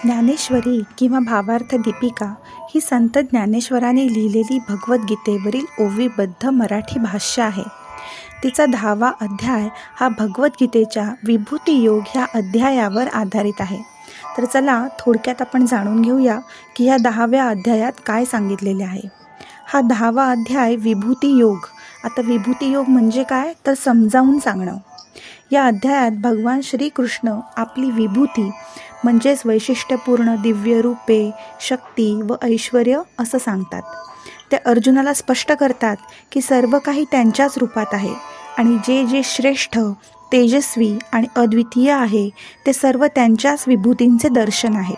ज्ञानेश्वरी किंवा भावार्थ दीपिका ही संत ज्ञानेश्वरांनी लिहिलेली भगवद्गीतेवरील ओवीबद्ध मराठी भाष्य आहे. तिचा 10वा अध्याय हा भगवद्गीतेच्या विभूती योग ह्या अध्यायावर आधारित आहे. तर चला थोडक्यात आपण जाणून घेऊया की ह्या 10व्या अध्यायात काय सांगितलेले आहे. हा 10वा अध्याय विभूती योग. आता विभूती योग म्हणजे काय तर समजावून सांगणं. या अध्यायात भगवान श्रीकृष्ण आपली विभूती म्हणजेच वैशिष्ट्यपूर्ण दिव्य रूपे, शक्ती व ऐश्वर असं सांगतात. ते अर्जुनाला स्पष्ट करतात की सर्व काही त्यांच्याच रूपात आहे आणि जे जे श्रेष्ठ, तेजस्वी आणि अद्वितीय आहे ते सर्व त्यांच्याच विभूतींचे दर्शन आहे.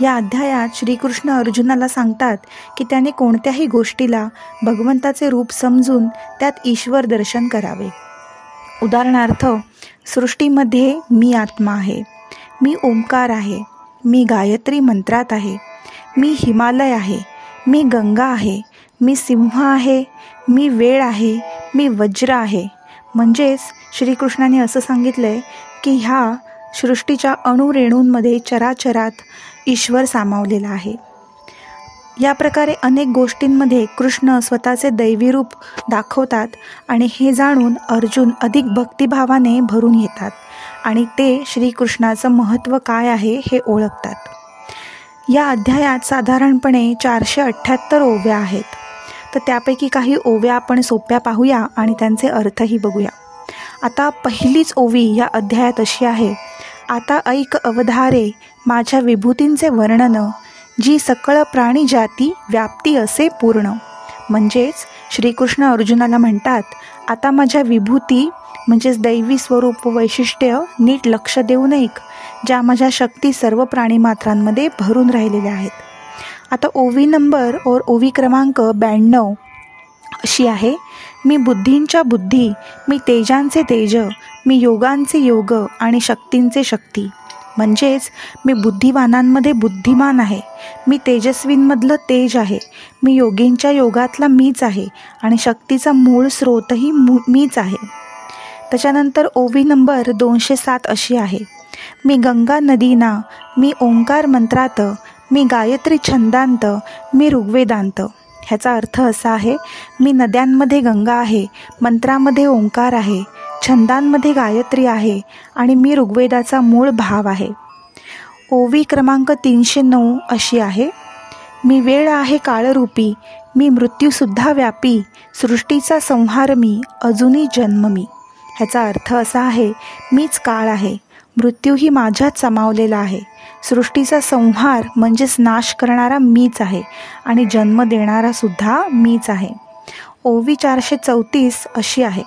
या अध्यायात श्रीकृष्ण अर्जुनाला सांगतात की त्याने कोणत्याही गोष्टीला भगवंताचे रूप समजून त्यात ईश्वर दर्शन करावे. उदाहरणार्थ, सृष्टीमध्ये मी आत्मा आहे, मी ओंकार आहे, मी गायत्री मंत्रात आहे, मी हिमालय आहे, मी गंगा आहे, मी सिंह आहे, मी वेळ आहे, मी वज्र आहे. म्हणजेच श्रीकृष्णाने असं सांगितलं आहे की ह्या सृष्टीच्या अणुरेणूंमध्ये चराचरात ईश्वर सामावलेला आहे. या प्रकारे अनेक गोष्टींमध्ये कृष्ण स्वतःचे दैवी रूप दाखवतात आणि हे जाणून अर्जुन अधिक भक्तिभावाने भरून येतात आणि ते श्रीकृष्णाचं महत्त्व काय आहे हे ओळखतात. या अध्यायात साधारणपणे 478 ओव्या आहेत. तर त्यापैकी काही ओव्या आपण सोप्या पाहूया आणि त्यांचे अर्थही बघूया. आता पहिलीच ओवी या अध्यायात अशी आहे. आता ऐक अवधारे माझ्या विभूतींचे वर्णन, जी सकळ प्राणी जाती व्याप्ती असे पूर्ण. म्हणजेच श्रीकृष्ण अर्जुनाला म्हणतात, आता माझ्या विभूती म्हणजेच दैवी स्वरूप व वैशिष्ट्य नीट लक्ष देऊन ऐक, ज्या माझ्या शक्ती सर्व प्राणीमात्रांमध्ये भरून राहिलेल्या आहेत. आता ओवी क्रमांक 92 अशी आहे. मी बुद्धींच्या बुद्धी, मी तेजांचे तेज, मी योगांचे योग आणि शक्तींचे शक्ती. म्हणजेच मी बुद्धिमानांमध्ये बुद्धिमान आहे, मी तेजस्वींमधलं तेज आहे, मी योगींच्या योगातला मीच आहे आणि शक्तीचा मूळ स्रोतही मीच आहे. त्याच्यानंतर ओवी नंबर 207 अशी आहे. मी गंगा नदीना, मी ओंकार मंत्रात, मी गायत्री छंदांत, मी ऋग्वेदांत. ह्याचा अर्थ असा आहे, मी नद्यांमध्ये गंगा आहे, मंत्रामध्ये ओंकार आहे, छंदांमध्ये गायत्री आहे आणि मी ऋग्वेदाचा मूळ भाव आहे. ओवी क्रमांक 309 अशी आहे. मी वेळ आहे काळरूपी, मी मृत्यूसुद्धा व्यापी, सृष्टीचा संहार मी, अजूनही जन्म मी. ह्याचा अर्थ असा आहे, मीच काळ आहे, मृत्यूही माझ्यात सामावलेला आहे, सृष्टीचा संहार म्हणजेच नाश करणारा मीच आहे आणि जन्म देणारा सुद्धा मीच आहे. ओवी 434 अशी आहे.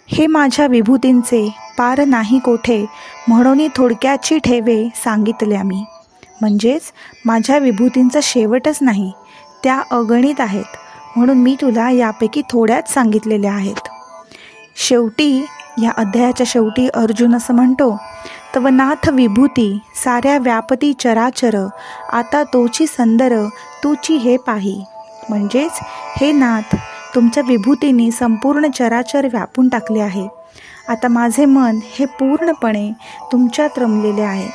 हे माझ्या विभूतींचे पार नाही कोठे, म्हणून थोडक्याची ठेवे सांगितल्या मी. म्हणजेच माझ्या विभूतींचा शेवटच नाही, त्या अगणित आहेत, म्हणून मी तुला यापैकी थोड्याच सांगितलेल्या आहेत. शेवटी या अध्यायाच्या शेवटी अर्जुन असं म्हणतो, तव नाथ विभूती साऱ्या व्यापती चराचर, आता तोची संदर तूची हे पाही. म्हणजेच हे नाथ, तुमच्या विभूतीने संपूर्ण चराचर व्यापून टाकले आहे. आता माझे मन हे पूर्णपणे तुमच्यात रमलेले आहे.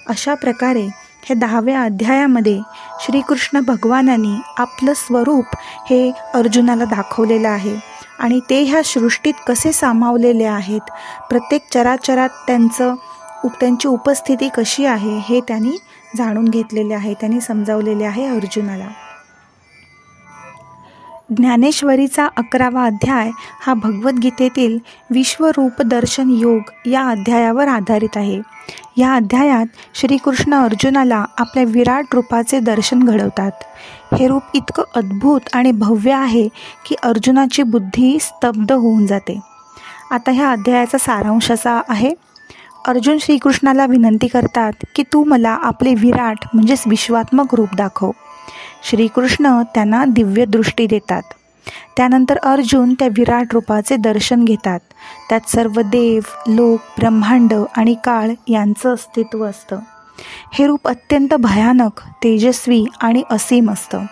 अशा प्रकारे हे 10व्या अध्यायामध्ये श्रीकृष्ण भगवानांनी आपलं स्वरूप हे अर्जुनाला दाखवलेलं आहे आणि ते ह्या सृष्टीत कसे सामावलेले आहेत, प्रत्येक चराचरात त्यांची उपस्थिती कशी आहे हे त्यांनी जाणून घेतलेले आहे, त्यांनी समजावलेले आहे अर्जुनाला. ज्ञानेश्वरीचा 11वा अध्याय हा भगवद्गीतेतील विश्वरूप दर्शन योग या अध्यायावर आधारित आहे. या अध्यायात श्रीकृष्ण अर्जुनाला आपल्या विराट रूपाचे दर्शन घडवतात. हे रूप इतकं अद्भुत आणि भव्य आहे की अर्जुनाची बुद्धी स्तब्ध होऊन जाते. आता ह्या अध्यायाचा सारांश असा आहे. अर्जुन श्रीकृष्णाला विनंती करतात की तू मला आपले विराट म्हणजेच विश्वात्मक रूप दाखव. श्रीकृष्ण त्यांना दिव्य दृष्टी देतात. त्यानंतर अर्जुन त्या विराट रूपाचे दर्शन घेतात. त्यात सर्व देव, लोक, ब्रह्मांड आणि काळ यांचं अस्तित्व असतं. हे रूप अत्यंत भयानक, तेजस्वी आणि असीम असतं.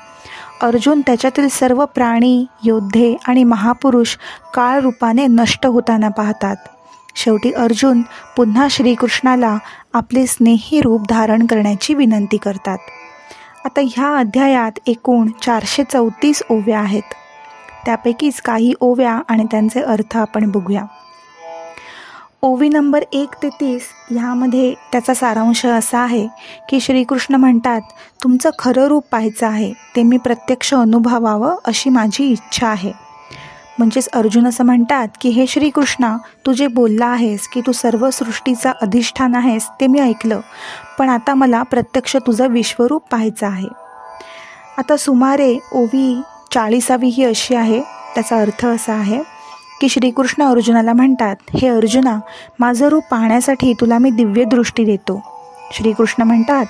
अर्जुन त्याच्यातील सर्व प्राणी, योद्धे आणि महापुरुष काळ रूपाने नष्ट होताना पाहतात. शेवटी अर्जुन पुन्हा श्रीकृष्णाला आपले स्नेही रूप धारण करण्याची विनंती करतात. आता ह्या अध्यायात एकूण 434 ओव्या आहेत. त्यापैकीच काही ओव्या आणि त्यांचे अर्थ आपण बघूया. ओवी नंबर 1 ते 30 ह्यामध्ये त्याचा सारांश असा आहे की श्रीकृष्ण म्हणतात, तुमचं खरं रूप पाहायचं आहे, ते मी प्रत्यक्ष अनुभवावं अशी माझी इच्छा आहे. म्हणजेच अर्जुन असं म्हणतात की हे श्रीकृष्णा, तू जे बोलला आहेस की तू सर्व सृष्टीचा अधिष्ठान आहेस ते मी ऐकलं, पण आता मला प्रत्यक्ष तुझं विश्वरूप पाहायचं आहे. आता सुमारे ओवी 40वी ही अशी आहे. त्याचा अर्थ असा आहे की श्रीकृष्ण अर्जुनाला म्हणतात, हे अर्जुना, माझं रूप पाहण्यासाठी तुला मी दिव्य दृष्टी देतो. श्रीकृष्ण म्हणतात,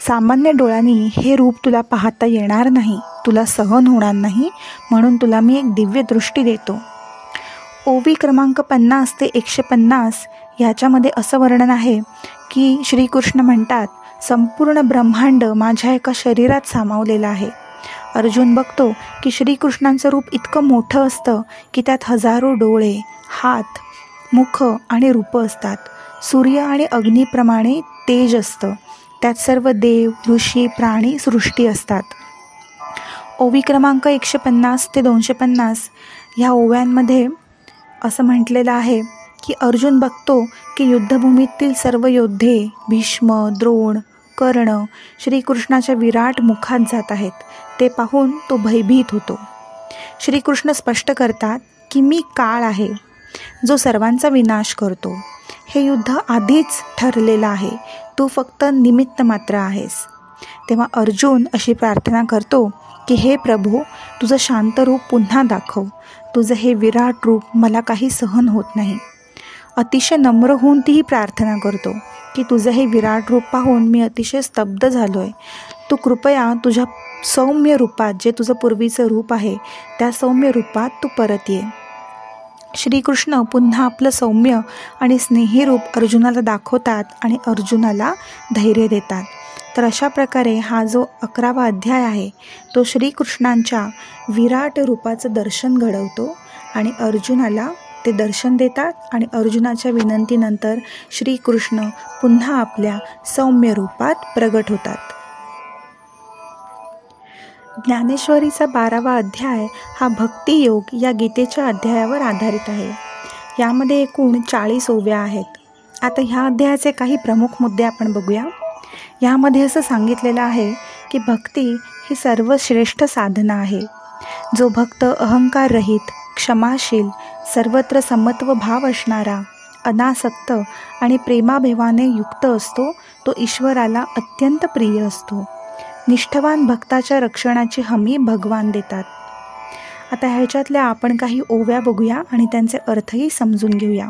सामान्य डोळ्यांनी हे रूप तुला पाहता येणार नाही, तुला सहन होणार नाही, म्हणून तुला मी एक दिव्य दृष्टी देतो. ओवी क्रमांक 50 ते 150 ह्याच्यामध्ये असं वर्णन आहे की श्रीकृष्ण म्हणतात, संपूर्ण ब्रह्मांड माझ्या एका शरीरात सामावलेलं आहे. अर्जुन बघतो की श्रीकृष्णांचं रूप इतकं मोठं असतं की त्यात हजारो डोळे, हात, मुख आणि रूप असतात. सूर्य आणि अग्नीप्रमाणे तेज असतं. त्यात सर्व देव, ऋषी, प्राणी, सृष्टी असतात. ओवी क्रमांक 150 ते 250 ह्या ओव्यांमध्ये असं म्हटलेलं आहे की अर्जुन बघतो की युद्धभूमीतील सर्व योद्धे भीष्म, द्रोण, कर्ण श्रीकृष्णाच्या विराट मुखात जात आहेत. ते पाहून तो भयभीत होतो. श्रीकृष्ण स्पष्ट करतात की मी काळ आहे जो सर्वांचा विनाश करतो. हे युद्ध आधीच ठरलेलं आहे, तू फक्त निमित्त मात्र आहेस. तेव्हा अर्जुन अशी प्रार्थना करतो की हे प्रभू, तुझं शांत रूप पुन्हा दाखव. तुझं हे विराट रूप मला काही सहन होत नाही. अतिशय नम्र होऊन तीही प्रार्थना करतो की तुझं हे विराट रूप पाहून मी अतिशय स्तब्ध झालो आहे. तू कृपया तुझ्या सौम्य रूपात, जे तुझं पूर्वीचं रूप आहे त्या सौम्य रूपात तू परत ये. श्रीकृष्ण पुन्हा आपलं सौम्य आणि स्नेही रूप अर्जुनाला दाखवतात आणि अर्जुनाला धैर्य देतात. तर अशा प्रकारे हा जो 11वा अध्याय आहे तो श्रीकृष्णांच्या विराट रूपाचं दर्शन घडवतो आणि अर्जुनाला ते दर्शन देतात आणि अर्जुनाच्या विनंतीनंतर श्रीकृष्ण पुन्हा आपल्या सौम्य रूपात प्रगट होतात. ज्ञानेश्वरीचा 12वा अध्याय हा भक्तियोग या गीतेच्या अध्यायावर आधारित आहे. यामध्ये एकूण 40 ओव्या आहेत. आता ह्या अध्यायाचे काही प्रमुख मुद्दे आपण बघूया. यामध्ये असं सांगितलेलं आहे की भक्ती ही सर्वश्रेष्ठ साधना आहे. जो भक्त अहंकार रहित, क्षमाशील, सर्वत्र समत्व भाव असणारा, अनासक्त आणि प्रेमाभिमाने युक्त असतो, तो ईश्वराला अत्यंत प्रिय असतो. निष्ठावान भक्ताच्या रक्षणाची हमी भगवान देतात. आता ह्याच्यातल्या आपण काही ओव्या बघूया आणि त्यांचे अर्थही समजून घेऊया.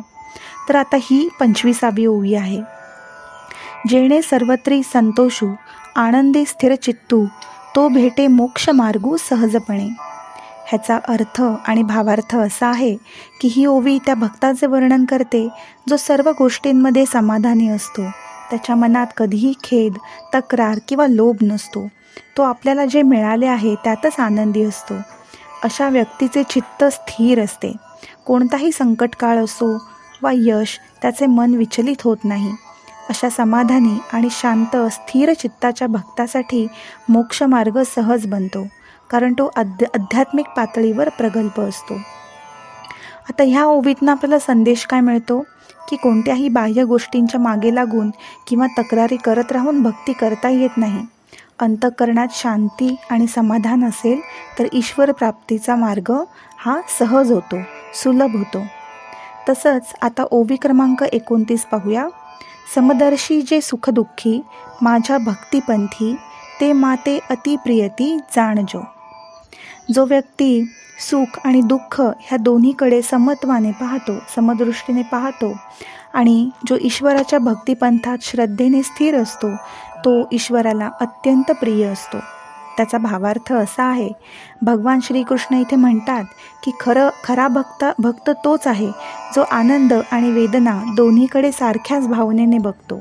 तर आता ही 25वी ओवी आहे. जेणे सर्वत्री संतोषू, आनंदी स्थिर चित्तू, तो भेटे मोक्ष मार्गू सहजपणे. ह्याचा अर्थ आणि भावार्थ असा आहे की ही ओवी त्या भक्ताचे वर्णन करते जो सर्व गोष्टींमध्ये समाधानी असतो. त्याच्या मनात कधीही खेद, तक्रार किंवा लोभ नसतो. तो आपल्याला जे मिळाले आहे त्यातच आनंदी असतो. अशा व्यक्तीचे चित्त स्थिर असते. कोणताही संकटकाळ असो वा यश, त्याचे मन विचलित होत नाही. अशा समाधानी आणि शांत स्थिर चित्ताच्या भक्तासाठी मोक्षमार्ग सहज बनतो, कारण तो आध्यात्मिक पातळीवर प्रगल्भ असतो. आता ह्या ओवीतनं आपल्याला संदेश काय मिळतो की कोणत्याही बाह्य गोष्टींच्या मागे लागून किंवा तक्रारी करत राहून भक्ती करता येत नाही. अंतःकरणात शांती आणि समाधान असेल तर ईश्वर प्राप्तीचा मार्ग हा सहज होतो, सुलभ होतो. तसंच आता ओवी क्रमांक 29 पाहूया. समदर्शी जे सुखदुःखी, माझ्या भक्तिपंथी, ते माते अतिप्रियती जाणजो. जो व्यक्ती सुख आणि दुःख ह्या दोन्हीकडे समत्वाने पाहतो, समदृष्टीने पाहतो आणि जो ईश्वराच्या भक्तिपंथात श्रद्धेने स्थिर असतो, तो ईश्वराला अत्यंत प्रिय असतो. त्याचा भावार्थ असा आहे, भगवान श्रीकृष्ण इथे म्हणतात की खरा भक्त तोच आहे जो आनंद आणि वेदना दोन्हीकडे सारख्याच भावनेने बघतो.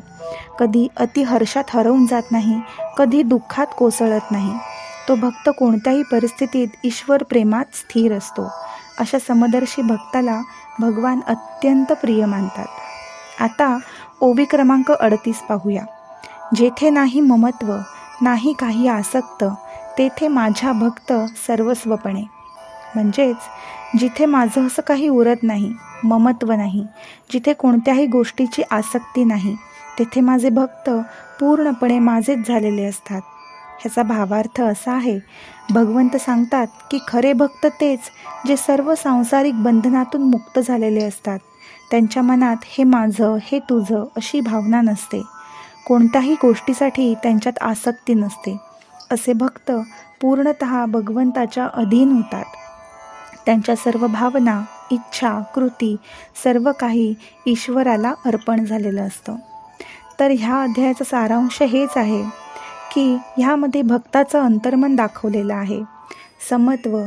कधी अतिहर्षात हरवून जात नाही, कधी दुःखात कोसळत नाही. तो भक्त कोणत्याही परिस्थितीत ईश्वर प्रेमात स्थिर असतो. अशा समदर्शी भक्ताला भगवान अत्यंत प्रिय मानतात. आता ओवी क्रमांक 38 पाहूया. जेथे नाही ममत्व, नाही काही आसक्त, तेथे माझ्या भक्त सर्वस्वपणे. म्हणजेच जिथे माझं असं काही उरत नाही, ममत्व नाही, जिथे कोणत्याही गोष्टीची आसक्ती नाही, तेथे माझे भक्त पूर्णपणे माझेच झालेले असतात. ह्याचा भावार्थ असा आहे, भगवंत सांगतात की खरे भक्त तेच जे सर्व सांसारिक बंधनातून मुक्त झालेले असतात. त्यांच्या मनात हे माझं, हे तुझं अशी भावना नसते. कोणत्याही गोष्टीसाठी त्यांच्यात आसक्ती नसते. असे भक्त पूर्णतः भगवंताच्या अधीन होतात. त्यांच्या सर्व भावना, इच्छा, कृती सर्व काही ईश्वराला अर्पण झालेलं असतं. तर ह्या अध्यायाचा सारांश हेच आहे की ह्यामध्ये भक्ताचं अंतर्मन दाखवलेलं आहे. समत्व,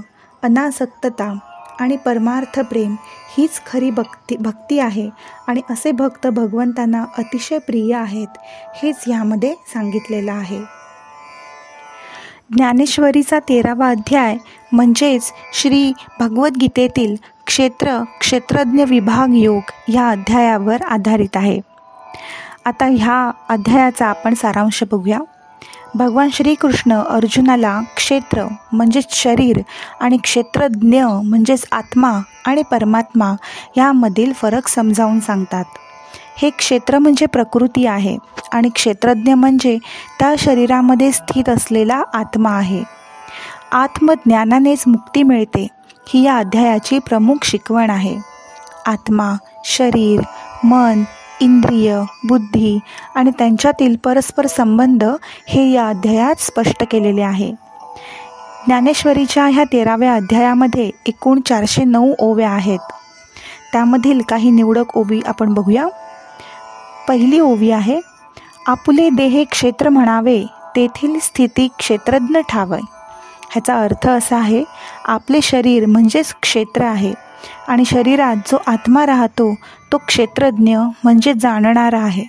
अनासक्तता आणि परमार्थ प्रेम हीच खरी भक्ती आहे आणि असे भक्त भगवंतांना अतिशय प्रिय आहेत, हेच ह्यामध्ये सांगितलेलं आहे. ज्ञानेश्वरीचा 13वा अध्याय म्हणजेच श्री भगवद्गीतेतील क्षेत्रज्ञ विभाग योग ह्या अध्यायावर आधारित आहे. आता ह्या अध्यायाचा आपण सारांश बघूया. भगवान श्रीकृष्ण अर्जुनाला क्षेत्र म्हणजेच शरीर आणि क्षेत्रज्ञ म्हणजेच आत्मा आणि परमात्मा यामधील फरक समजावून सांगतात. हे क्षेत्र म्हणजे प्रकृती आहे आणि क्षेत्रज्ञ म्हणजे त्या शरीरामध्ये स्थित असलेला आत्मा आहे. आत्मज्ञानानेच मुक्ती मिळते ही या अध्यायाची प्रमुख शिकवण आहे. आत्मा, शरीर, मन, इंद्रिय, बुद्धी आणि त्यांच्यातील परस्पर संबंध हे या अध्यायात स्पष्ट केलेले आहे. ज्ञानेश्वरीच्या ह्या 13व्या अध्यायामध्ये एकूण 409 ओव्या आहेत. त्यामधील काही निवडक ओवी आपण बघूया. पहिली ओवी आहे, आपुले देहे क्षेत्र म्हणावे, तेथील स्थिती क्षेत्रज्ञ ठावय. ह्याचा अर्थ असा आहे, आपले शरीर म्हणजेच क्षेत्र आहे आणि शरीरात जो आत्मा राहतो तो क्षेत्रज्ञ म्हणजे जाणणारा आहे.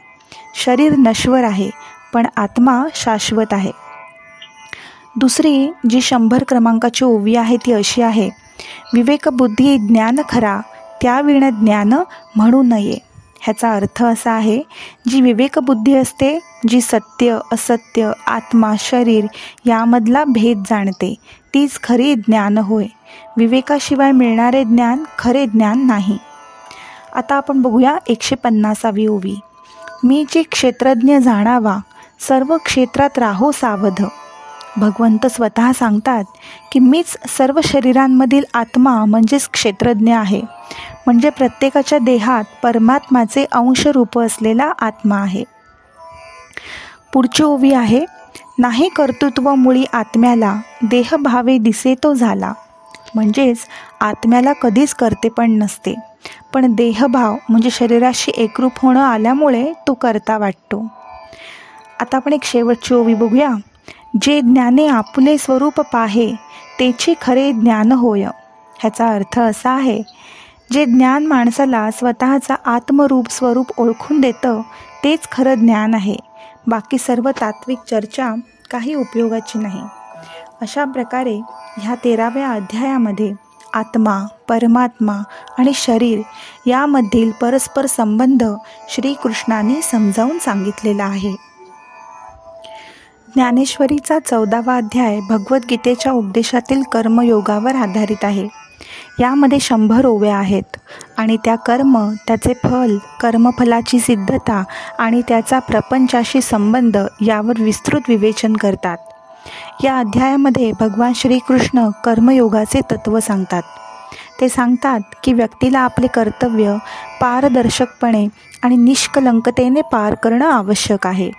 शरीर नश्वर आहे पण आत्मा शाश्वत आहे. दुसरी जी 100 क्रमांकाची ओवी आहे ती अशी आहे, विवेकबुद्धी ज्ञान खरा, त्याविण ज्ञान म्हणू नये. ह्याचा अर्थ असा आहे, जी विवेकबुद्धी असते, जी सत्य, असत्य, आत्मा, शरीर यामधला भेद जाणते, तीच खरी ज्ञान होय. विवेकाशिवाय मिळणारे ज्ञान खरे ज्ञान नाही. आता आपण बघूया 150वी ओवी. मी जे क्षेत्रज्ञ जाणावा, सर्व क्षेत्रात राहो सावध. भगवंत स्वतः सांगतात की मीच सर्व शरीरांमधील आत्मा म्हणजेच क्षेत्रज्ञ आहे. म्हणजे प्रत्येकाच्या देहात परमात्माचे अंशरूप असलेला आत्मा आहे. पुढची ओवी आहे, नाही कर्तृत्व मुळी आत्म्याला, देहभावे दिसे तो झाला. म्हणजेच आत्म्याला कधीच कर्तेपण नसते, पण देहभाव म्हणजे शरीराशी एकरूप होणं आल्यामुळे तो कर्ता वाटतो. आता आपण एक शेवटची ओवी बघूया. जे ज्ञाने आपुले स्वरूप पाहे, तेची खरे ज्ञान होय. ह्याचा अर्थ असा आहे, जे ज्ञान माणसाला स्वतःचा आत्मरूप स्वरूप ओळखून देतं तेच खरं ज्ञान आहे. बाकी सर्व तात्विक चर्चा काही उपयोगाची नाही. अशा प्रकारे ह्या 13व्या अध्यायामध्ये आत्मा, परमात्मा आणि शरीर यामधील परस्पर संबंध श्रीकृष्णाने समजावून सांगितलेला आहे. ज्ञानेश्वरीचा 14वा अध्याय भगवद्गीतेच्या उपदेशातील कर्मयोगावर आधारित आहे. यामध्ये 100 ओव्या आहेत आणि त्या कर्म, त्याचे फल, कर्मफलाची सिद्धता आणि त्याचा प्रपंचाशी संबंध यावर विस्तृत विवेचन करतात. या अध्यायामध्ये भगवान श्रीकृष्ण कर्मयोगाचे तत्त्व सांगतात. ते सांगतात की व्यक्तीला आपले कर्तव्य पारदर्शकपणे आणि निष्कलंकतेने पार करणं आवश्यक आहे.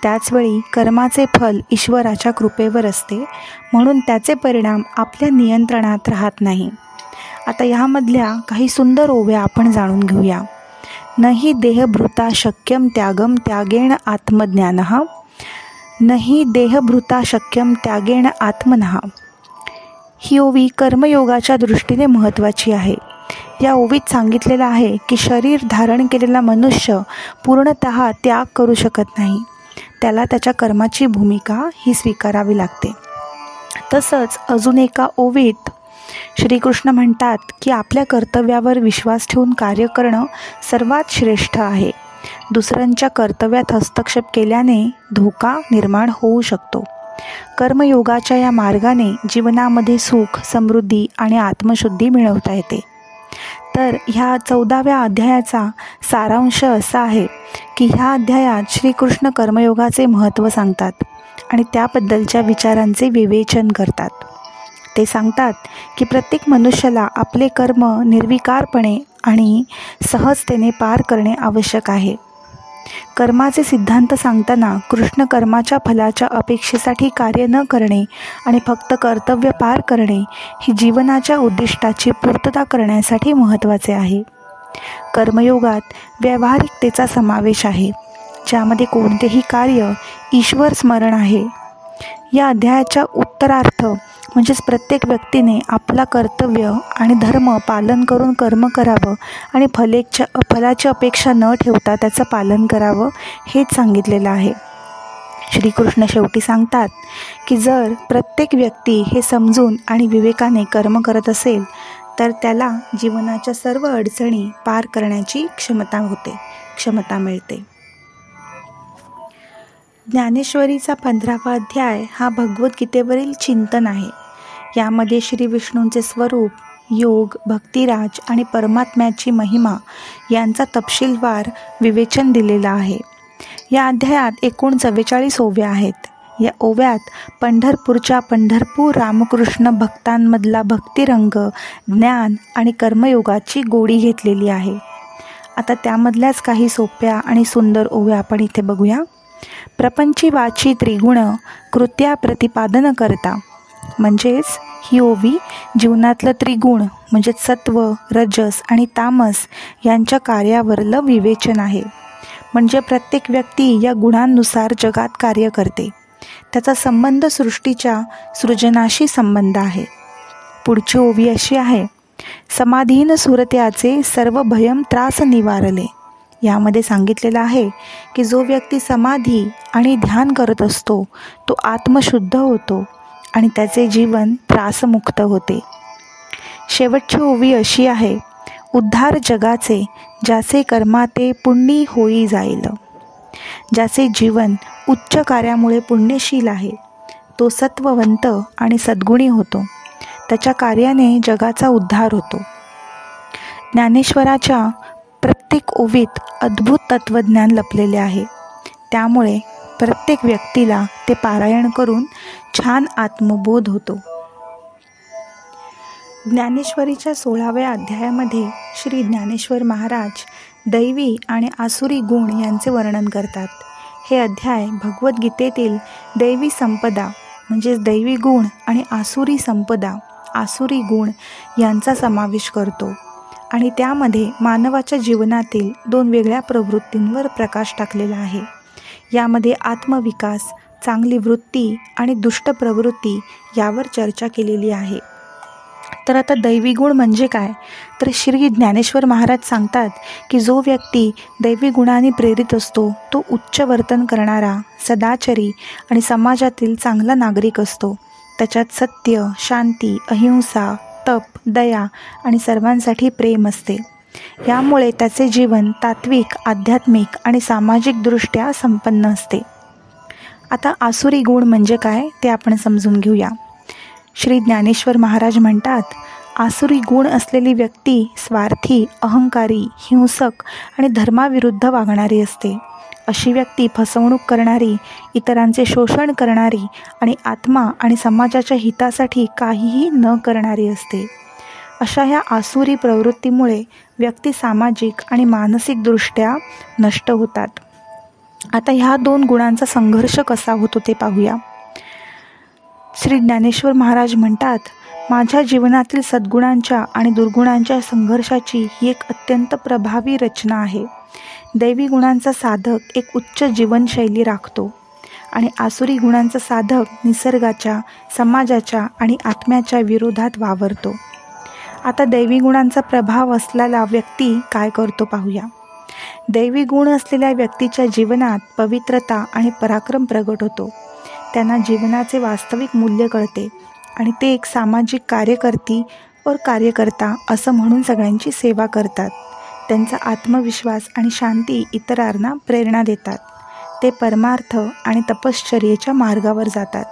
त्याचवेळी कर्माचे फल ईश्वराच्या कृपेवर असते, म्हणून त्याचे परिणाम आपल्या नियंत्रणात राहत नाही. आता ह्यामधल्या काही सुंदर ओव्या आपण जाणून घेऊया. नहि देहभृता शक्यम त्यागम त्यागेण आत्मज्ञानः, नहि देहभृता शक्यम त्यागेण आत्मनः. ही ओवी कर्मयोगाच्या दृष्टीने महत्त्वाची आहे. या ओवीत सांगितलेलं आहे की शरीर धारण केलेला मनुष्य पूर्णतः त्याग करू शकत नाही. त्याला त्याच्या कर्माची भूमिका ही स्वीकारावी लागते. तसंच अजून एका ओवीत श्रीकृष्ण म्हणतात की आपल्या कर्तव्यावर विश्वास ठेवून कार्य करणं सर्वात श्रेष्ठ आहे. दुसऱ्यांच्या कर्तव्यात हस्तक्षेप केल्याने धोका निर्माण होऊ शकतो. कर्मयोगाच्या या मार्गाने जीवनामध्ये सुख, समृद्धी आणि आत्मशुद्धी मिळवता येते. तर ह्या 14व्या अध्यायाचा सारांश असा आहे की ह्या अध्यायात श्रीकृष्ण कर्मयोगाचे महत्त्व सांगतात आणि त्याबद्दलच्या विचारांचे विवेचन करतात. ते सांगतात की प्रत्येक मनुष्याला आपले कर्म निर्विकारपणे आणि सहजतेने पार करणे आवश्यक आहे. कर्माचे सिद्धांत सांगताना कृष्ण कर्माच्या फलाच्या अपेक्षेसाठी कार्य न करणे आणि फक्त कर्तव्य पार करणे ही जीवनाच्या उद्दिष्टाची पूर्तता करण्यासाठी महत्त्वाचे आहे. कर्मयोगात व्यावहारिकतेचा समावेश आहे, ज्यामध्ये कोणतेही कार्य ईश्वर स्मरण आहे. या अध्यायाच्या उत्तरार्थ म्हणजेच प्रत्येक व्यक्तीने आपला कर्तव्य आणि धर्म पालन करून कर्म करावं आणि फलाची अपेक्षा न ठेवता त्याचं पालन करावं हेच सांगितलेलं आहे. श्रीकृष्ण शेवटी सांगतात की जर प्रत्येक व्यक्ती हे समजून आणि विवेकाने कर्म करत असेल तर त्याला जीवनाच्या सर्व अडचणी पार करण्याची क्षमता मिळते. ज्ञानेश्वरीचा 15वा अध्याय हा भगवद्गीतेवरील चिंतन आहे. यामध्ये श्री विष्णूंचे स्वरूप, योग, भक्तिराज आणि परमात्म्याची महिमा यांचा तपशीलवार विवेचन दिलेला आहे. या अध्यायात एकूण 44 ओव्या आहेत. या ओव्यात पंढरपूरच्या पंढरपूर रामकृष्ण भक्तांमधला भक्तिरंग, ज्ञान आणि कर्मयोगाची गोडी घेतलेली आहे. आता त्यामधल्याच काही सोप्या आणि सुंदर ओव्या आपण इथे बघूया. प्रपंची वाची त्रिगुण कृत्या प्रतिपादन करता, म्हणजेच ही ओवी जीवनातलं त्रिगुण म्हणजेच सत्व, रजस आणि तामस यांच्या कार्यावरलं विवेचन आहे. म्हणजे प्रत्येक व्यक्ती या गुणांनुसार जगात कार्य करते. त्याचा संबंध सृष्टीच्या सृजनाशी संबंध आहे. पुढची ओवी अशी आहे. समाधीन सुरत्याचे सर्व भयम त्रास निवारले. यामध्ये सांगितलेलं आहे की जो व्यक्ती समाधी आणि ध्यान करत असतो तो आत्मशुद्ध होतो आणि त्याचे जीवन त्रासमुक्त होते. शेवटची ओवी अशी आहे. उद्धार जगाचे ज्याचे कर्माते पुण्य होई जाईल. ज्याचे जीवन उच्च कार्यामुळे पुण्यशील आहे तो सत्ववंत आणि सद्गुणी होतो. त्याच्या कार्याने जगाचा उद्धार होतो. ज्ञानेश्वराच्या प्रत्येक ओवीत अद्भुत तत्त्वज्ञान लपलेले आहे. त्यामुळे प्रत्येक व्यक्तीला ते पारायण करून छान आत्मबोध होतो. ज्ञानेश्वरीच्या 16व्या अध्यायामध्ये श्री ज्ञानेश्वर महाराज दैवी आणि आसुरी गुण यांचे वर्णन करतात. हे अध्याय भगवद्गीतेतील दैवी संपदा म्हणजेच दैवी गुण आणि आसुरी संपदा आसुरी गुण यांचा समावेश करतो आणि त्यामध्ये मानवाच्या जीवनातील 2 वेगळ्या प्रवृत्तींवर प्रकाश टाकलेला आहे. यामध्ये आत्मविकास, चांगली वृत्ती आणि दुष्ट प्रवृत्ती यावर चर्चा केलेली आहे. तर आता दैवी गुण म्हणजे काय? तर श्री ज्ञानेश्वर महाराज सांगतात की जो व्यक्ती दैवी गुणांनी प्रेरित असतो तो उच्च वर्तन करणारा, सदाचारी आणि समाजातील चांगला नागरिक असतो. त्याच्यात सत्य, शांती, अहिंसा, तप, दया आणि सर्वांसाठी प्रेम असते. यामुळे त्याचे जीवन तात्विक, आध्यात्मिक आणि सामाजिकदृष्ट्या संपन्न असते. आता आसुरी गुण म्हणजे काय ते आपण समजून घेऊया. श्री ज्ञानेश्वर महाराज म्हणतात, आसुरी गुण असलेली व्यक्ती स्वार्थी, अहंकारी, हिंसक आणि धर्माविरुद्ध वागणारी असते. अशी व्यक्ती फसवणूक करणारी, इतरांचे शोषण करणारी आणि आत्मा आणि समाजाच्या हितासाठी काहीही न करणारी असते. अशा ह्या आसुरी प्रवृत्तीमुळे व्यक्ती सामाजिक आणि मानसिकदृष्ट्या नष्ट होतात. आता ह्या 2 गुणांचा संघर्ष कसा होतो ते पाहूया. श्री ज्ञानेश्वर महाराज म्हणतात, माझ्या जीवनातील सद्गुणांच्या आणि दुर्गुणांच्या संघर्षाची ही एक अत्यंत प्रभावी रचना आहे. दैवी गुणांचा साधक एक उच्च जीवनशैली राखतो आणि आसुरी गुणांचा साधक निसर्गाच्या, समाजाच्या आणि आत्म्याच्या विरोधात वावरतो. आता दैवी गुणांचा प्रभाव असलेला व्यक्ती काय करतो पाहूया. दैवी गुण असलेल्या व्यक्तीच्या जीवनात पवित्रता आणि पराक्रम प्रगट होतो. त्यांना जीवनाचे वास्तविक मूल्य कळते आणि ते एक सामाजिक कार्यकर्ती और कार्यकर्ता असं म्हणून सगळ्यांची सेवा करतात. त्यांचा आत्मविश्वास आणि शांती इतरांना प्रेरणा देतात. ते परमार्थ आणि तपश्चर्येच्या मार्गावर जातात.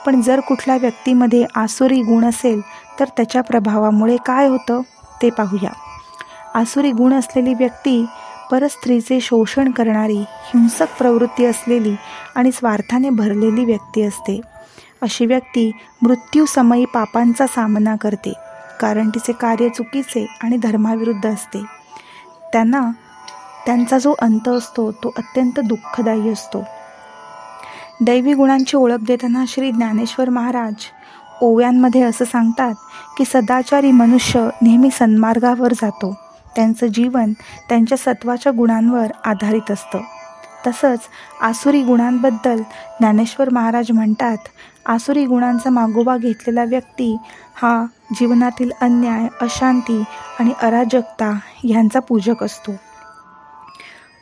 पण जर कुठल्या व्यक्तीमध्ये आसुरी गुण असेल तर त्याच्या प्रभावामुळे काय होतं ते पाहूया. आसुरी गुण असलेली व्यक्ती परस्त्रीचे शोषण करणारी, हिंसक प्रवृत्ती असलेली आणि स्वार्थाने भरलेली व्यक्ती असते. अशी व्यक्ती मृत्यूसमयी पापांचा सामना करते, कारण तिचे कार्य चुकीचे आणि धर्माविरुद्ध असते. त्यांचा जो अंत असतो तो अत्यंत दुःखदायी असतो. दैवी गुणांची ओळख देताना श्री ज्ञानेश्वर महाराज ओव्यांमध्ये असं सांगतात की सदाचारी मनुष्य नेहमी सन्मार्गावर जातो. त्यांचं जीवन त्यांच्या सत्वाच्या गुणांवर आधारित असतं. तसंच आसुरी गुणांबद्दल ज्ञानेश्वर महाराज म्हणतात, आसुरी गुणांचा मागोवा घेतलेला व्यक्ती हा जीवनातील अन्याय, अशांती आणि अराजकता ह्यांचा पूजक असतो.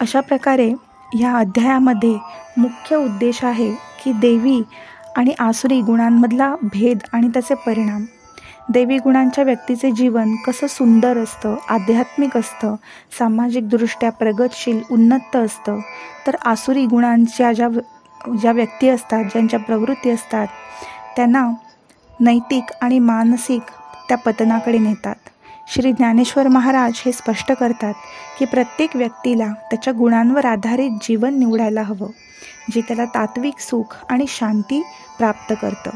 अशा प्रकारे या अध्यायामध्ये मुख्य उद्देश आहे की देवी आणि आसुरी गुणांमधला भेद आणि त्याचे परिणाम. दैवी गुणांच्या व्यक्तीचे जीवन कसं सुंदर असतं, आध्यात्मिक असतं, सामाजिकदृष्ट्या प्रगतशील, उन्नत असतं. तर आसुरी गुणांच्या ज्या व्यक्ती असतात, ज्यांच्या प्रवृत्ती असतात, त्यांना नैतिक आणि मानसिक त्या पतनाकडे नेतात. श्री ज्ञानेश्वर महाराज हे स्पष्ट करतात की प्रत्येक व्यक्तीला त्याच्या गुणांवर आधारित जीवन निवडायला हवं, जे त्याला तात्विक सुख आणि शांती प्राप्त करतं.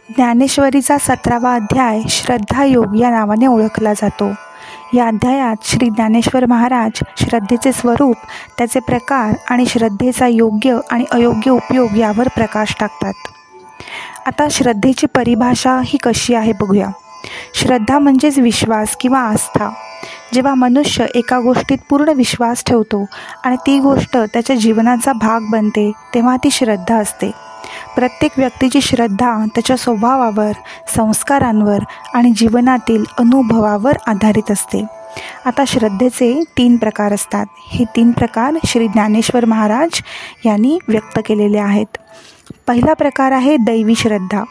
ज्ञानेश्वरीचा 17वा अध्याय श्रद्धायोग या नावाने ओळखला जातो. या अध्यायात श्री ज्ञानेश्वर महाराज श्रद्धेचे स्वरूप, त्याचे प्रकार आणि श्रद्धेचा योग्य आणि अयोग्य उपयोग यावर प्रकाश टाकतात. आता श्रद्धेची परिभाषा ही कशी आहे बघूया. श्रद्धा म्हणजेच विश्वास किंवा आस्था. जेव्हा मनुष्य एका गोष्टीत पूर्ण विश्वास ठेवतो आणि ती गोष्ट त्याच्या जीवनाचा भाग बनते, तेव्हा ती श्रद्धा असते. प्रत्येक व्यक्तीची श्रद्धा त्याच्या स्वभावावर, संस्कारांवर आणि जीवनातील अनुभवावर आधारित असते. आता श्रद्धेचे 3 प्रकार असतात. हे 3 प्रकार श्री ज्ञानेश्वर महाराज यांनी व्यक्त केलेले आहेत. पहिला प्रकार आहे दैवी श्रद्धा.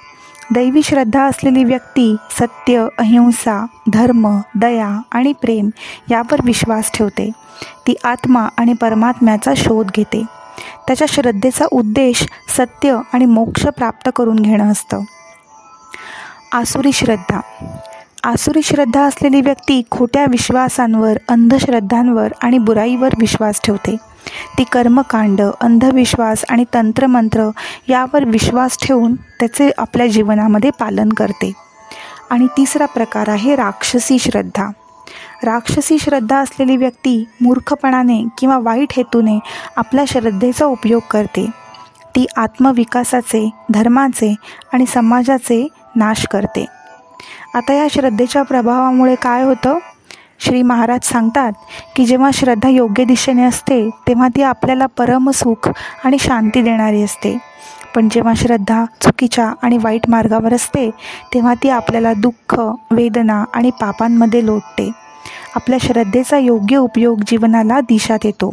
दैवी श्रद्धा असलेली व्यक्ती सत्य, अहिंसा, धर्म, दया आणि प्रेम यावर विश्वास ठेवते. ती आत्मा आणि परमात्म्याचा शोध घेते. त्याच्या श्रद्धेचा उद्देश सत्य आणि मोक्ष प्राप्त करून घेणं असतं. आसुरी श्रद्धा. आसुरी श्रद्धा असलेली व्यक्ती खोट्या विश्वासांवर, अंधश्रद्धांवर आणि बुराईवर विश्वास ठेवते. ती कर्मकांड, अंधविश्वास आणि तंत्रमंत्र यावर विश्वास ठेवून त्याचे आपल्या जीवनामध्ये पालन करते. आणि तिसरा प्रकार आहे राक्षसी श्रद्धा. राक्षसी श्रद्धा असलेली व्यक्ती मूर्खपणाने किंवा वाईट हेतूने आपल्या श्रद्धेचा उपयोग करते. ती आत्मविकासाचे, धर्माचे आणि समाजाचे नाश करते. आता या श्रद्धेच्या प्रभावामुळे काय होतं? श्री महाराज सांगतात की जेव्हा श्रद्धा योग्य दिशेने असते तेव्हा ती आपल्याला परमसुख आणि शांती देणारी असते. पण जेव्हा श्रद्धा चुकीच्या आणि वाईट मार्गावर असते तेव्हा ती आपल्याला दुःख, वेदना आणि पापांमध्ये लोटते. आपल्या श्रद्धेचा योग्य उपयोग जीवनाला दिशा देतो.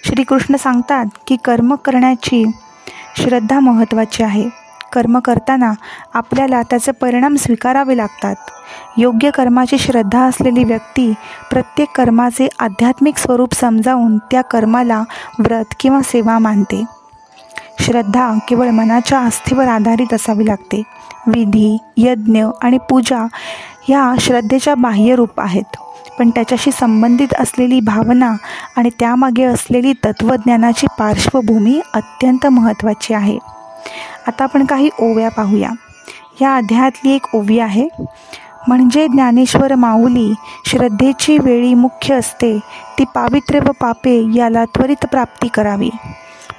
श्रीकृष्ण सांगतात की कर्म करण्याची श्रद्धा महत्त्वाची आहे. कर्म करताना आपल्याला त्याचे परिणाम स्वीकारावे लागतात. योग्य कर्माची श्रद्धा असलेली व्यक्ती प्रत्येक कर्माचे आध्यात्मिक स्वरूप समजावून त्या कर्माला व्रत किंवा सेवा मानते. श्रद्धा केवळ मनाच्या आस्थेवर आधारित असावी लागते. विधी, यज्ञ आणि पूजा ह्या श्रद्धेच्या बाह्य रूप आहेत, पण त्याच्याशी संबंधित असलेली भावना आणि त्यामागे असलेली तत्त्वज्ञानाची पार्श्वभूमी अत्यंत महत्त्वाची आहे. आता आपण काही ओव्या पाहूया. या अध्यायातली एक ओवी आहे, म्हणजे ज्ञानेश्वर माऊली, श्रद्धेची वेळी मुख्य असते ती पावित्र्य व पापे याला त्वरित प्राप्ती करावी.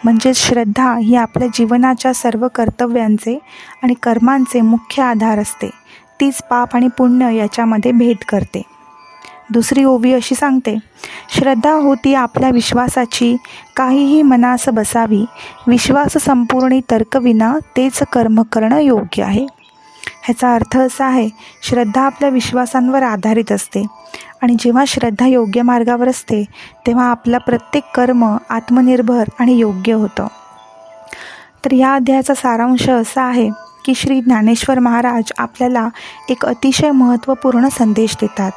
म्हणजेच श्रद्धा ही आपल्या जीवनाच्या सर्व कर्तव्यांचे आणि कर्मांचे मुख्य आधार असते. तीच पाप आणि पुण्य याच्यामध्ये भेद करते. दुसरी ओवी अशी सांगते, श्रद्धा होती आपल्या विश्वासाची, काहीही मनास बसावी, विश्वास संपूर्णी तर्कविना तेच कर्म करणं योग्य आहे. ह्याचा अर्थ असा आहे, श्रद्धा आपल्या विश्वासांवर आधारित असते आणि जेव्हा श्रद्धा योग्य मार्गावर असते तेव्हा आपला प्रत्येक कर्म आत्मनिर्भर आणि योग्य होतं. तर या अध्यायाचा सारांश असा आहे की श्री ज्ञानेश्वर महाराज आपल्याला एक अतिशय महत्त्वपूर्ण संदेश देतात.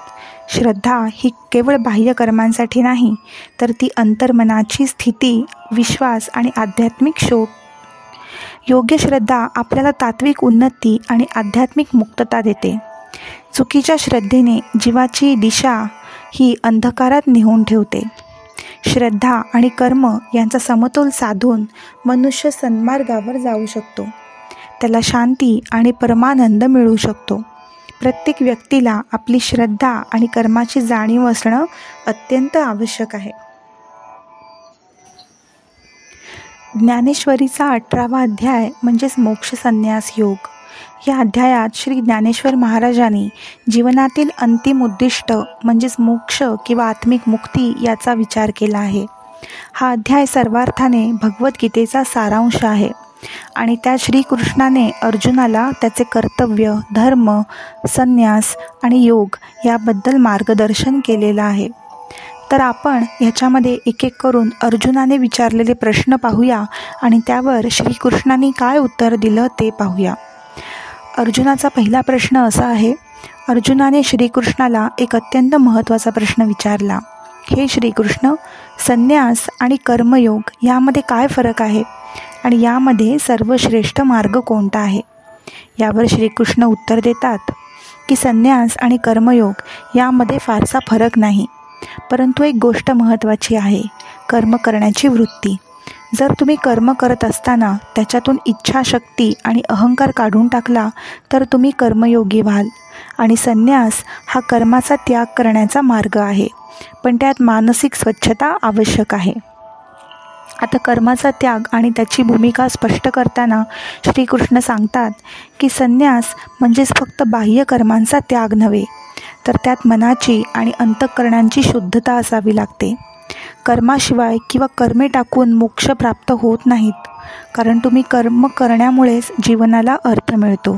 श्रद्धा ही केवळ बाह्य कर्मांसाठी नाही, तर ती अंतर्मनाची स्थिती, विश्वास आणि आध्यात्मिक शोध. योग्य श्रद्धा आपल्याला तात्विक उन्नती आणि आध्यात्मिक मुक्तता देते. चुकीच्या श्रद्धेने जीवाची दिशा ही अंधकारात नेऊन ठेवते. श्रद्धा आणि कर्म यांचा समतोल साधून मनुष्य सन्मार्गावर जाऊ शकतो. त्याला शांती आणि परमानंद मिळू शकतो. प्रत्येक व्यक्तीला आपली श्रद्धा आणि कर्माची जाणीव असणं अत्यंत आवश्यक आहे. ज्ञानेश्वरीचा 18वा अध्याय म्हणजेच मोक्ष संन्यास योग. या अध्यायात श्री ज्ञानेश्वर महाराजांनी जीवनातील अंतिम उद्दिष्ट म्हणजेच मोक्ष किंवा आत्मिक मुक्ती याचा विचार केला आहे. हा अध्याय सर्वार्थाने भगवद्गीतेचा सारांश आहे आणि त्यात श्रीकृष्णाने अर्जुनाला त्याचे कर्तव्य, धर्म, संन्यास आणि योग याबद्दल मार्गदर्शन केलेलं आहे. तर आपण ह्याच्यामध्ये एक एक करून अर्जुनाने विचारलेले प्रश्न पाहूया आणि त्यावर श्रीकृष्णाने काय उत्तर दिलं ते पाहूया. अर्जुनाचा पहिला प्रश्न असा आहे. अर्जुनाने श्रीकृष्णाला एक अत्यंत महत्त्वाचा प्रश्न विचारला. हे श्रीकृष्ण, संन्यास आणि कर्मयोग यामध्ये काय फरक आहे आणि यामध्ये सर्वश्रेष्ठ मार्ग कोणता आहे? यावर श्रीकृष्ण उत्तर देतात की संन्यास आणि कर्मयोग यामध्ये फारसा फरक नाही, परंतु एक गोष्ट महत्त्वाची आहे, कर्म करण्याची वृत्ती. जर तुम्ही कर्म करत असताना त्याच्यातून इच्छाशक्ती आणि अहंकार काढून टाकला तर तुम्ही कर्मयोगी व्हाल. आणि संन्यास हा कर्माचा त्याग करण्याचा मार्ग आहे, पण त्यात मानसिक स्वच्छता आवश्यक आहे. आता कर्माचा त्याग आणि त्याची भूमिका स्पष्ट करताना श्रीकृष्ण सांगतात की संन्यास म्हणजेच फक्त बाह्य कर्मांचा त्याग नव्हे, तर त्यात मनाची आणि अंतःकरणांची शुद्धता असावी लागते. कर्माशिवाय किंवा कर्मे टाकून मोक्ष प्राप्त होत नाहीत, कारण तुम्ही कर्म करण्यामुळेच जीवनाला अर्थ मिळतो.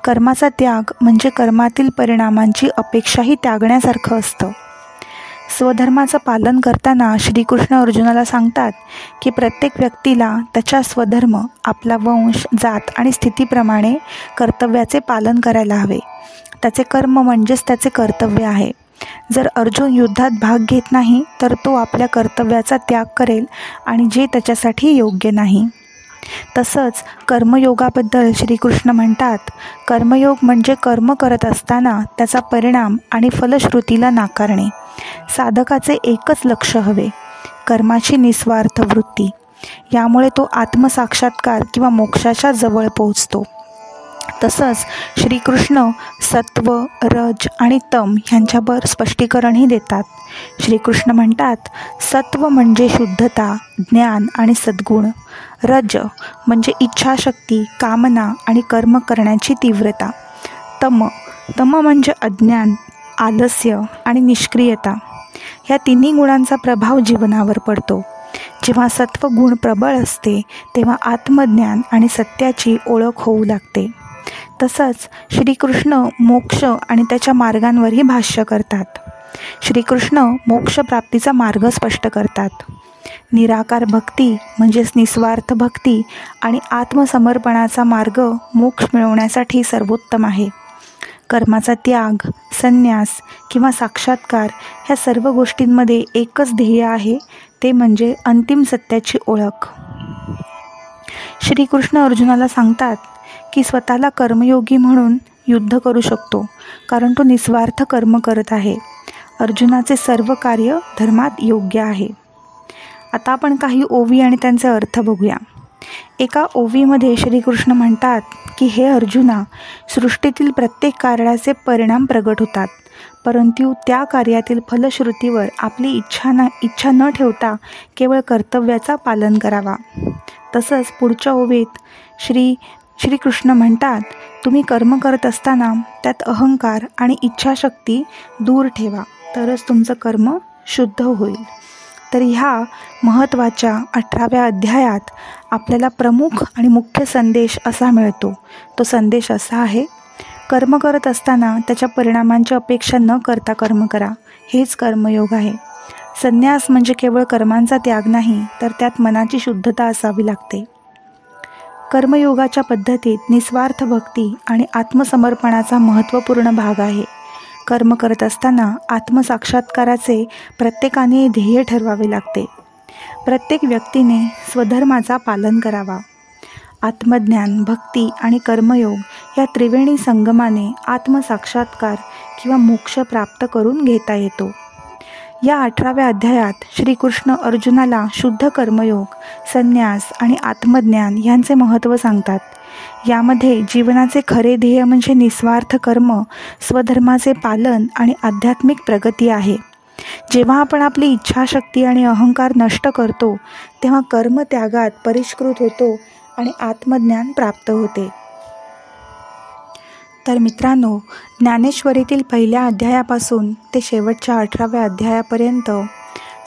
कर्माचा त्याग म्हणजे कर्मातील परिणामांची अपेक्षाही त्यागण्यासारखं असतं. स्वधर्माचं पालन करताना श्रीकृष्ण अर्जुनाला सांगतात की प्रत्येक व्यक्तीला त्याच्या स्वधर्म, आपला वंश, जात आणि स्थितीप्रमाणे कर्तव्याचे पालन करायला हवे. त्याचे कर्म म्हणजेच त्याचे कर्तव्य आहे. जर अर्जुन युद्धात भाग घेत नाही तर तो आपल्या कर्तव्याचा त्याग करेल आणि जे त्याच्यासाठी योग्य नाही. तसंच कर्मयोगाबद्दल श्रीकृष्ण म्हणतात, कर्मयोग म्हणजे कर्म करत असताना त्याचा परिणाम आणि फलश्रुतीला नाकारणे. साधकाचे एकच लक्ष हवे, कर्माची निस्वार्थ वृत्ती. यामुळे तो आत्मसाक्षात्कार किंवा मोक्षाच्या जवळ पोहोचतो. तसंच श्रीकृष्ण सत्व, रज आणि तम ह्यांच्यावर स्पष्टीकरणही देतात. श्रीकृष्ण म्हणतात, सत्व म्हणजे शुद्धता, ज्ञान आणि सद्गुण. रज म्हणजे इच्छाशक्ती, कामना आणि कर्म करण्याची तीव्रता. तम म्हणजे अज्ञान, आलस्य आणि निष्क्रियता. ह्या तिन्ही गुणांचा प्रभाव जीवनावर पडतो. जेव्हा सत्वगुण प्रबळ असते तेव्हा आत्मज्ञान आणि सत्याची ओळख होऊ लागते. तसंच श्रीकृष्ण मोक्ष आणि त्याच्या मार्गांवरही भाष्य करतात. श्रीकृष्ण मोक्षप्राप्तीचा मार्ग स्पष्ट करतात. निराकार भक्ती म्हणजेच निस्वार्थ भक्ती आणि आत्मसमर्पणाचा मार्ग मोक्ष मिळवण्यासाठी सर्वोत्तम आहे. कर्माचा त्याग, संन्यास किंवा साक्षात्कार ह्या सर्व गोष्टींमध्ये एकच ध्येय आहे, ते म्हणजे अंतिम सत्याची ओळख. श्रीकृष्ण अर्जुनाला सांगतात की स्वतःला कर्मयोगी म्हणून युद्ध करू शकतो, कारण तो निस्वार्थ कर्म करत आहे. अर्जुनाचे सर्व कार्य धर्मात योग्य आहे. आता आपण काही ओवी आणि त्यांचे अर्थ बघूया. एका ओवीमध्ये श्रीकृष्ण म्हणतात की हे अर्जुना, सृष्टीतील प्रत्येक कार्याचे परिणाम प्रगट होतात, परंतु त्या कार्यातील फलश्रुतीवर आपली इच्छा न ठेवता केवळ कर्तव्याचा पालन करावा. तसंच पुढच्या ओवीत श्रीकृष्ण म्हणतात, तुम्ही कर्म करत असताना त्यात अहंकार आणि इच्छाशक्ती दूर ठेवा, तरच तुमचं कर्म शुद्ध होईल. तर ह्या महत्त्वाच्या 18व्या अध्यायात आपल्याला प्रमुख आणि मुख्य संदेश असा मिळतो. तो संदेश असा आहे, कर्म करत असताना त्याच्या परिणामांची अपेक्षा न करता कर्म करा, हेच कर्मयोग आहे. संन्यास म्हणजे केवळ कर्मांचा त्याग नाही, तर त्यात मनाची शुद्धता असावी लागते. कर्मयोगाच्या पद्धतीत निस्वार्थ भक्ती आणि आत्मसमर्पणाचा महत्त्वपूर्ण भाग आहे. कर्म करत असताना आत्मसाक्षात्काराचे प्रत्येकाने ध्येय ठरवावे लागते. प्रत्येक व्यक्तीने स्वधर्माचा पालन करावा. आत्मज्ञान, भक्ती आणि कर्मयोग या त्रिवेणी संगमाने आत्मसाक्षात्कार किंवा मोक्ष प्राप्त करून घेता येतो. या 18व्या अध्यायात श्रीकृष्ण अर्जुनाला शुद्ध कर्मयोग, संन्यास आणि आत्मज्ञान यांचे महत्त्व सांगतात. यामध्ये जीवनाचे खरे ध्येय म्हणजे निस्वार्थ कर्म, स्वधर्माचे पालन आणि आध्यात्मिक प्रगती आहे. जेव्हा आपण आपली इच्छाशक्ती आणि अहंकार नष्ट करतो तेव्हा कर्मत्यागात परिष्कृत होतो आणि आत्मज्ञान प्राप्त होते. तर मित्रांनो, ज्ञानेश्वरीतील पहिल्या अध्यायापासून ते शेवटच्या 18व्या अध्यायापर्यंत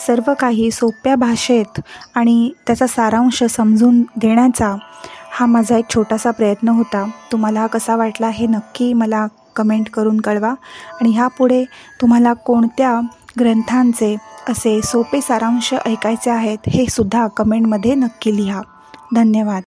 सर्व काही सोप्या भाषेत आणि त्याचा सारांश समजून देण्याचा हा माझा एक छोटासा प्रयत्न होता. तुम्हाला हा कसा वाटला हे नक्की मला कमेंट करून कळवा. आणि ह्यापुढे तुम्हाला कोणत्या ग्रंथांचे असे सोपे सारांश ऐकायचे आहेत हे सुद्धा कमेंटमध्ये नक्की लिहा. धन्यवाद.